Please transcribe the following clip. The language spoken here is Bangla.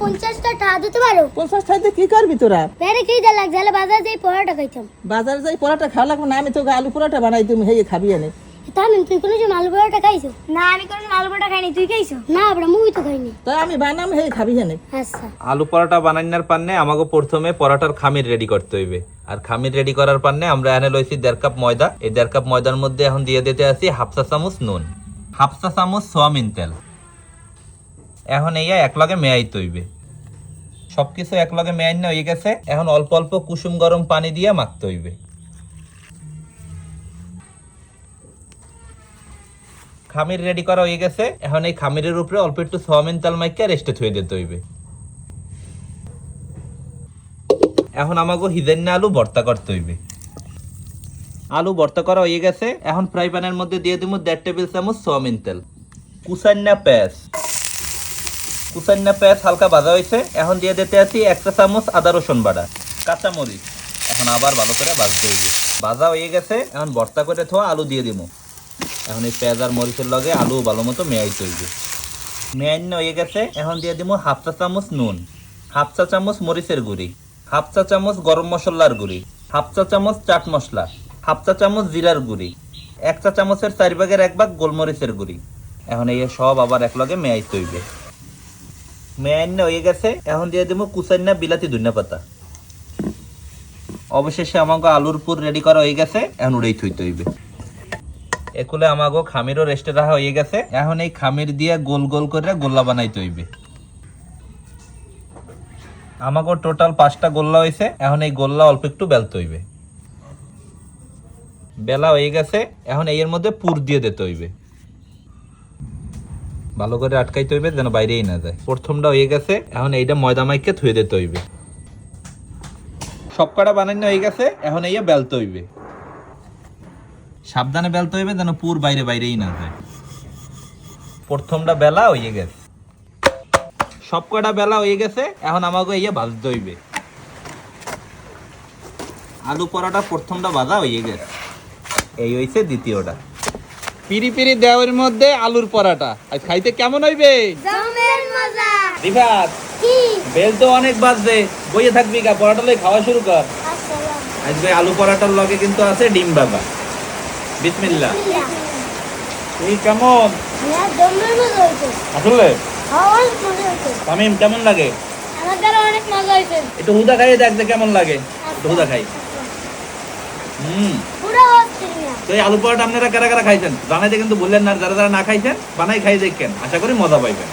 50টা টাকা দিতে পারো? 50 টাকা দিয়ে কি করবি তোরা? বেরে কি দে লাগছে বাজার যাই পরোটা খাইতাম। বাজারে যাই পরোটা খাওয়া লাগবে না, আমি তোকে আলু পরোটা বানাই তুমি হেয়ে খাবি এনে। তামিম তুই কোনোদিন আলু পরোটা খাইছো? না আমি কোনোদিন আলু পরোটা খাইনি, তুই খাইছো? না আমরা মুই তো খাইনি। তাই আমি বানাম হেয়ে খাবি এনে। আচ্ছা আলু পরোটা বানানোর পান্নে আমাকে প্রথমে পরোটার খামির রেডি করতে হইবে। আর খামির রেডি করার পান্নে আমরা এনে লইছি 1.5 কাপ ময়দা। এই 1.5 কাপ ময়দার মধ্যে এখন দিয়ে দিতে আসি 1/2 চা চামচ নুন, 1/2 চা চামচ সয়াবিন তেল। এখন এই একলগে মেয়াইতে হইবে। সবকিছু একলগে মেয়াইন হয়ে গেছে। এখন অল্প অল্প কুসুম গরম পানি দিয়ে মাখতে হইবে। খামির রেডি করা হয়ে গেছে। এখন এই খামিরের উপরে অল্প একটু সয়াবিন তেল মাইকে রেস্টে থুয়ে দিতে হইবে। এখন আমাকে হিজেন্না আলু ভর্তা করতে হইবে। আলু ভর্তা করা হয়ে গেছে। এখন ফ্রাই প্যানের মধ্যে দিয়ে দিব 1.5 টেবিল চামচ সয়াবিন তেল, কুসান্না পেঁয়াজ হালকা ভাজা হয়েছে। এখন দিয়ে দিতে আছি 1 চা চামচ আদা রসুন বাটা, কাঁচা মরিচ। এখন আবার ভালো করে ভাজতে হইবে। ভাজা হয়ে গেছে। এখন ভর্তা করে থোয়া আলু দিয়ে দিব। এখন এই পেঁয়াজ আর মরিচের লগে আলু ভালো মতো মেয়াইতে হইবে। মেয়াইন হয়ে গেছে। এখন দিয়ে দিব 1/2 চা চামচ নুন, 1/2 চা চামচ মরিচের গুঁড়ি, 1/2 চা চামচ গরম মশলার গুঁড়ি, 1/2 চা চামচ চাট মশলা, 1/2 চা চামচ জিরার গুঁড়ি, 1 চা চামচের 4 ভাগের 1 ভাগ গোলমরিচের গুঁড়ি। এখন এই সব আবার একলগে মেয়াইতে হইবে। মেয়াইন হয়ে গেছে। এখন দিয়ে দিব কুচাইনা বিলাতি ধনিয়া পাতা। অবশেষে আমাকে আলুর পুর রেডি করা হয়ে গেছে। এখন উড়েই থইতে হইবে। একুলে আমাগো খামিরও রেস্টে রাখা হয়ে গেছে। এখন এই খামির দিয়ে গোল গোল করে গোল্লা বানাইতে হইবে। আমাগো টোটাল 5টা গোল্লা হয়েছে। এখন এই গোল্লা অল্প একটু বেলতে হইবে। বেলা হয়ে গেছে। এখন এর মধ্যে পুর দিয়ে দিতে হইবে। ভালো করে আটকাইতে হইবে যেন বাইরেই না যায়। প্রথমটা হয়ে গেছে। এখন এইটা ময়দা মাইকে ধুয়ে দিতে হইবে। সব কটা বানানো হয়ে গেছে। এখন এই বেলতে হইবে। সাবধানে বেলতে হইবে যেন পুর বাইরেই না যায়। প্রথমটা বেলা হয়ে গেছে। সব কটা বেলা হয়ে গেছে। এখন আমাকে ইয়ে ভাজতে হইবে। আলু পরোটা প্রথমটা ভাজা হয়ে গেছে। এই হইছে দ্বিতীয়টা। পিরি পিরি দেওয়ার মধ্যে আলুর পরোটা আজ খাইতে কেমন হইবে? জমের মজা। রিফাত কি বেল তো অনেক বাজছে, বইয়ে থাকবি কা? পরোটা লই খাওয়া শুরু কর। আসসালাম আজকে আলু পরোটার লগে কিন্তু আছে ডিম বাবা। বিসমিল্লাহ। এই কেমন না জমের মজা হইছে। আসলে অনেক মজা হইছে। তামিম কেমন লাগে? আমার দ্বারা অনেক মজা হইছে। একটু হুদা খাইয়ে দেখ যে কেমন লাগে। একটু হুদা খাই। পুরো হচ্ছে না। তো এই আলু পরোটা আপনারা কারা কারা খাইছেন জানাইতে কিন্তু বললেন না। যারা যারা না খাইছেন বানাই খাই দেখেন, আশা করি মজা পাইবেন।